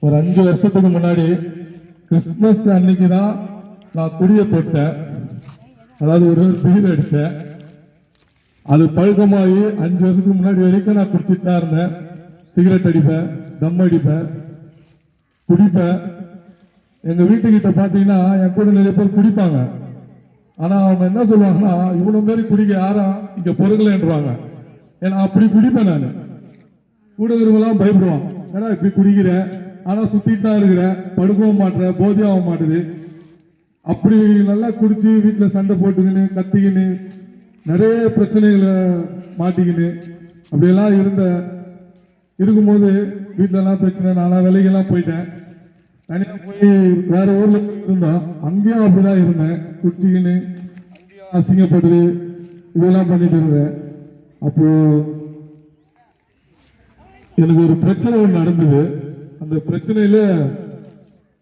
ஒரு 5 வருஷத்துக்கு முன்னாடி கிறிஸ்துமஸ் அன்னைக்கு தான் நான் குடியை தொட்டேன். அதாவது ஒரு பீர் அடித்தேன். அது பழக்கமாகி 5 வருஷத்துக்கு முன்னாடி வரைக்கும் நான் குடிச்சிட்டு தான் இருந்தேன். சிகரெட் அடிப்பேன், தம் அடிப்பேன், குடிப்பேன். எங்கள் வீட்டுக்கிட்ட பார்த்தீங்கன்னா என் கூட நிறைய பேர் குடிப்பாங்க. ஆனால் அவங்க என்ன சொல்லுவாங்கன்னா, இவ்வளோ மாரி குடிக்க யாரும் இங்கே பொருங்களேன்றாங்க. ஏன்னா அப்படி குடிப்பேன் நான். கூட இருக்கிறவங்களாம் பயப்படுவான், ஏன்னா இப்படி குடிக்கிறேன், ஆனால் சுற்றிட்டு தான் இருக்கிறேன், படுக்கவும் மாட்டேன், போதையாகவும் மாட்டுது. அப்படி நல்லா குடிச்சு வீட்டில் சண்டை போட்டுக்கின்னு கத்திக்கின்னு நிறைய பிரச்சனைகளை மாட்டிக்கின்னு அப்படியெல்லாம் இருக்கும்போது வீட்டிலலாம் பிரச்சனை. நானும் வேலைக்கெல்லாம் போயிட்டேன். தனியாக போய் வேற ஊர்ல இருந்தோம். அங்கேயும் அப்படிதான் இருந்தேன். குடிச்சிக்கின்னு அங்கேயும் அசிங்கப்படுது இதெல்லாம் பண்ணிட்டு இருந்தேன். அப்போ எனக்கு ஒரு பிரச்சனை ஒன்று நடந்தது. அந்த பிரச்சனையில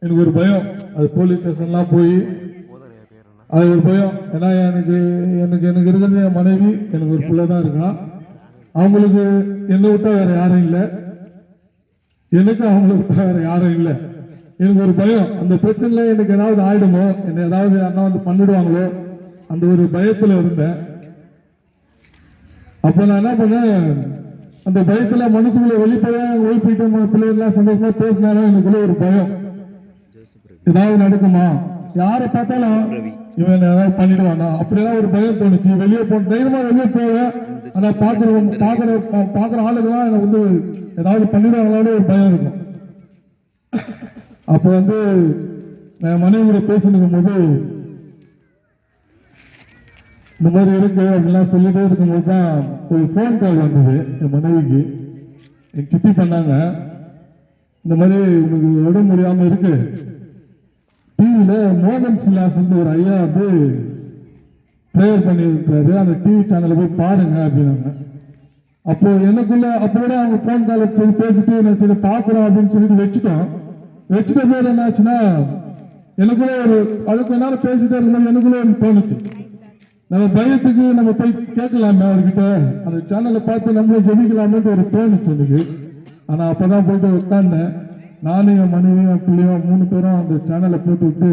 எனக்கு ஒரு பயம். அது போலீஸ் ஸ்டேஷன்லாம் போய் அது ஒரு பயம். ஏன்னா எனக்கு எனக்கு எனக்கு இருக்கிறது என் மனைவி, எனக்கு ஒரு பிள்ளை தான் இருக்கான். அவங்களுக்கு என்னை விட்டா வேற யாரும் இல்லை, எனக்கு அவங்கள விட்டா வேற யாரும் இல்லை. எனக்கு ஒரு பயம். அந்த பிரச்சனைல எனக்கு ஏதாவது ஆயிடுமோ, என்ன ஏதாவது அண்ணா வந்து பண்ணிடுவாங்களோ, அந்த ஒரு பயத்துல இருந்தேன். அப்ப நான் என்ன பண்ணேன், அந்த பயத்துல மனசுக்குள்ள வெளிப்படையாக ஓய்ப்பிட்டு பிள்ளைகள்லாம் சந்தோஷமா பேசினாலும் எனக்குள்ள ஒரு பயம், ஏதாவது நடக்குமா, யாரை பார்த்தாலும் இவன் ஏதாவது பண்ணிடுவானா, அப்படியெல்லாம் ஒரு பயம் தோணுச்சு. வெளியே தைரியமா வெளியே போவேன். ஆனா பாக்குற ஆளுகெல்லாம் எனக்கு வந்து ஏதாவது பண்ணிடுவாங்களான்னு ஒரு பயம் இருக்கும். அப்ப வந்து நான் மனைவியோட பேசினுக்கும் போது இந்த மாதிரி இருக்கு அப்படிலாம் சொல்லிட்டே இருக்கும்போது தான் ஒரு போன் கால் வந்தது என் மனைவிக்கு. என் சித்தி பண்ணாங்க, இந்த மாதிரி உங்களுக்கு உடம்பு முடியாம இருக்கு, டிவியில மோகன் சிலாஸ் ஒரு ஐயா வந்து ப்ரேயர் பண்ணியிருக்காரு, அந்த டிவி சேனலை போய் பாருங்க அப்படின்னாங்க. அப்போ எனக்குள்ள அப்போட அவங்க போன் கால் வச்சு பேசிட்டு என்ன சரி பாக்குறோம் அப்படின்னு சொல்லிட்டு வச்சுட்ட பேர் என்ன ஆச்சுன்னா, எனக்குள்ள ஒரு அதுக்கு என்னால பேசிட்டே இருக்கும்போது எனக்குள்ள ஒன்று தோணுச்சு, நம்ம பயத்துக்கு நம்ம போய் கேட்கலாமே அவர்கிட்ட, அந்த சேனலை பார்த்து நம்மளும் ஜெபிக்கலாமேன்னு ஒரு தோணுச்சு எனக்கு. ஆனா அப்பதான் போயிட்டு உட்கார்ந்தேன். நானும் என் மனைவியும் என் பிள்ளையும் 3 பேரும் அந்த சேனலை போட்டு விட்டு,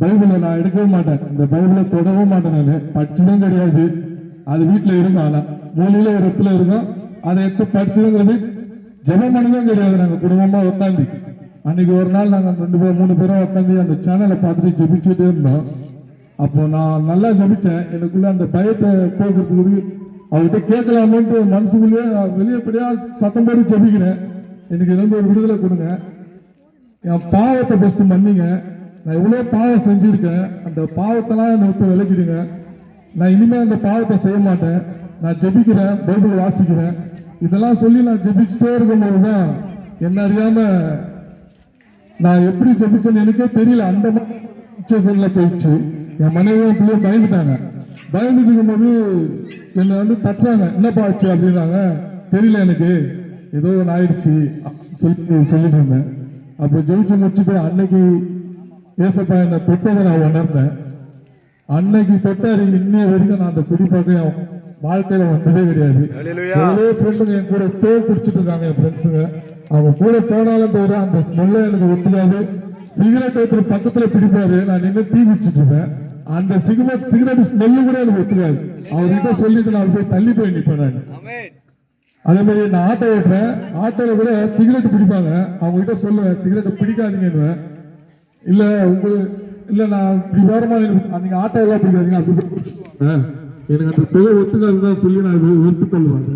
பைபிளை நான் எடுக்கவே மாட்டேன், இந்த பைபிளை தொடவும் மாட்டேன். நான் படிச்சதும் கிடையாது, அது வீட்டில் இருக்கும். ஆனா மூலையில ஒரு இடத்துல இருக்கும், அதை எடுத்து படிச்சதுங்கிறது ஜெபம் பண்ணதும் கிடையாது. நாங்கள் குடும்பமா உட்காந்து அன்னைக்கு ஒரு நாள் நாங்கள் 2 பேர் 3 பேரும் உட்காந்து அந்த சேனலை பார்த்துட்டு ஜெபிச்சுட்டே இருந்தோம். அப்போ நான் நல்லா ஜெபிச்சேன். எனக்குள்ள அந்த பயத்தை போக்குறதுக்கு அவர்கிட்ட கேட்கலாமேன்ட்டு மனசுக்குள்ளேயே வெளியப்படியா சத்தம் போட்டு ஜெபிக்கிறேன். எனக்கு இருந்து ஒரு விடுதலை கொடுங்க, என் பாவத்தை ஃபர்ஸ்ட் மன்னிங்க, நான் எவ்வளவு பாவம் செஞ்சிருக்கேன், அந்த பாவத்தெல்லாம் என்னை விட்டு விலக்கிடுங்க, நான் இனிமே அந்த பாவத்தை செய்ய மாட்டேன், நான் ஜெபிக்கிறேன், பைபிள் வாசிக்கிறேன், இதெல்லாம் சொல்லி நான் ஜெபிச்சுட்டே இருக்கும்போதுதான் என்ன அறியாம நான் எப்படி ஜெபிச்சேன்னு எனக்கே தெரியல. அந்த மாதிரி போயிடுச்சு. என் மனைவியும் பிள்ளையும் பயந்துட்டாங்க. பயந்துட்டு இருக்கும்போது என்னை வந்து தட்டுறாங்க, என்னப்பா ஆச்சு அப்படின்னாங்க. தெரியல எனக்கு, ஏதோ ஒன்று ஆயிடுச்சு சொல்லிட்டு இருந்தேன். அப்போ ஜெயிச்சு முடிச்சுட்டு அன்னைக்கு ஏசப்பா என்னை தொட்டதை நான் உணர்ந்தேன். அன்னைக்கு தொட்டாரு. இன்னைய வரைக்கும் நான் அந்த குடிப்பாக்க என் வாழ்க்கையில வந்ததே கிடையாது. எவ்வளோ ஃப்ரெண்டுங்க என் கூட குடிச்சிட்டு இருக்காங்க, என் ஃப்ரெண்ட்ஸுங்க. அவங்க கூட போனாலும் தவிர அந்த ஸ்மெல்ல எனக்கு ஒத்துக்காது. சிகரெட் ஒருத்தர் பக்கத்துல பிடிப்பாரு, நான் நின்று டீ குடிச்சிட்டு இருப்பேன், அந்த சிகரெட் ஸ்மெல்லு கூட எனக்கு ஒத்துக்காது. அவர்கிட்ட சொல்லிட்டு நான் போய் தள்ளி போய் நிற்பேன். நான் அதே மாதிரி நான் ஆட்டோ ஓட்டுறேன், ஆட்டோல கூட சிகரெட் பிடிப்பாங்க, அவங்க கிட்ட சொல்லுவேன் சிகரெட் பிடிக்காதீங்கன்னு. இல்ல நான் இப்படி வேறமா நீங்க ஆட்டோ எல்லாம் பிடிக்காதீங்க அப்படி பிடிச்சிருவாங்க, எனக்கு அந்த தொகை ஒத்துக்காதுதான் சொல்லி நான் வெறுத்து கொள்வாங்க.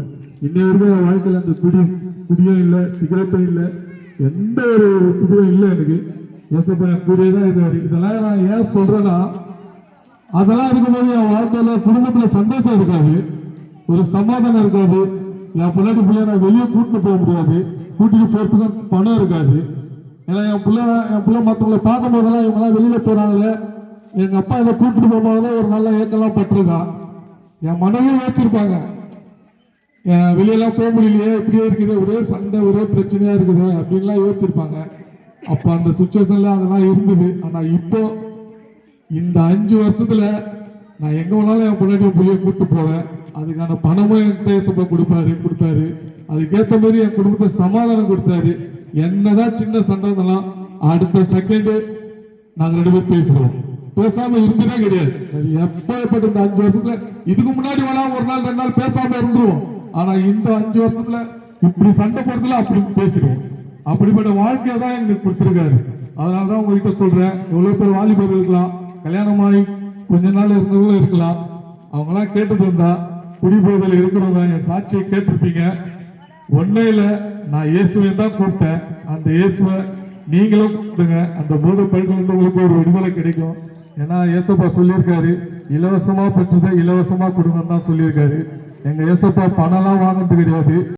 இன்னை வரைக்கும் என் வாழ்க்கையில அந்த குடியும் இல்லை, சிகரெட்டும் இல்லை, எந்த ஒரு குடியும் இல்லை. எனக்கு ஏசப்பா என் கூடியே தான் இது. இதெல்லாம் நான் ஏன் சொல்றேன்னா, அதெல்லாம் இருக்கும்போது என் வாழ்க்கையில குடும்பத்துல சந்தோஷம் இருக்காது, ஒரு சமாதானம் இருக்காது. என் பிள்ளைக்கு நான் வெளியே கூட்டிட்டு போக முடியாது, கூட்டிட்டு போறதுக்கு பணம் இருக்காது. ஏன்னா என் பிள்ளை மற்றவங்களை பார்க்கும் போதெல்லாம் இவங்கெல்லாம் வெளியில போறாங்களே, எங்க அப்பா இதை கூட்டிட்டு போகும்போது ஒரு நல்ல ஏக்கெல்லாம் பட்டிருக்கான். என் மனைவியும் யோசிச்சிருப்பாங்க, என் வெளியெல்லாம் போக முடியலையே, இப்படியே இருக்குது, ஒரே சண்டை ஒரே பிரச்சனையா இருக்குது அப்படின்லாம் யோசிச்சிருப்பாங்க. அப்ப அந்த சுச்சுவேஷன்ல அதெல்லாம் இருந்தது. ஆனா இப்போ இந்த 5 வருஷத்துல நான் எங்க வேணாலும் என் பிள்ளைய கூப்பிட்டு போவேன். அதுக்கான பணமும் என்கிட்ட கொடுத்தாரு. அதுக்கேற்ற மாதிரி என் குடும்பத்தை சமாதானம் கொடுத்தாரு. என்னதான் சின்ன சண்டை இருந்தாலும் அடுத்த செகண்ட் நாங்க 2 பேரும் பேசுறோம். பேசாம இருந்ததே கிடையாது. அது எப்பப்பட்ட இந்த 5 வருஷத்துல இதுக்கு முன்னாடி வேணா ஒரு நாள் 2 நாள் பேசாம இருந்துருவோம். ஆனா இந்த 5 வருஷத்துல இப்படி சண்டை போடுறதுல அப்படி பேசிடுவோம். அப்படிப்பட்ட வாழ்க்கையை தான் எங்களுக்கு கொடுத்துருக்காரு. அதனாலதான் உங்ககிட்ட சொல்றேன், எவ்வளவு பேர் வாலிபர் இருக்கலாம், கல்யாணமாகி கொஞ்ச நாள் இருந்தவங்களும் இருக்கலாம். அவங்களாம் கேட்டு இருந்தா குடிபோதையில் இருக்கிறவங்க என் சாட்சியை கேட்டிருப்பீங்க. ஒன்னே இல்ல, நான் இயேசுவை தான் கூப்பிட்டேன். அந்த இயேசுவை நீங்களும் கூப்பிடுங்க. அந்த போதை பழக்கம் உங்களுக்கு ஒரு விடுதலை கிடைக்கும். ஏன்னா ஏசப்பா சொல்லியிருக்காரு, இலவசமா பெற்றதை இலவசமா கொடுங்கன்னு தான் சொல்லியிருக்காரு. எங்க ஏசப்பா பணம்லாம் வாங்கினது கிடையாது.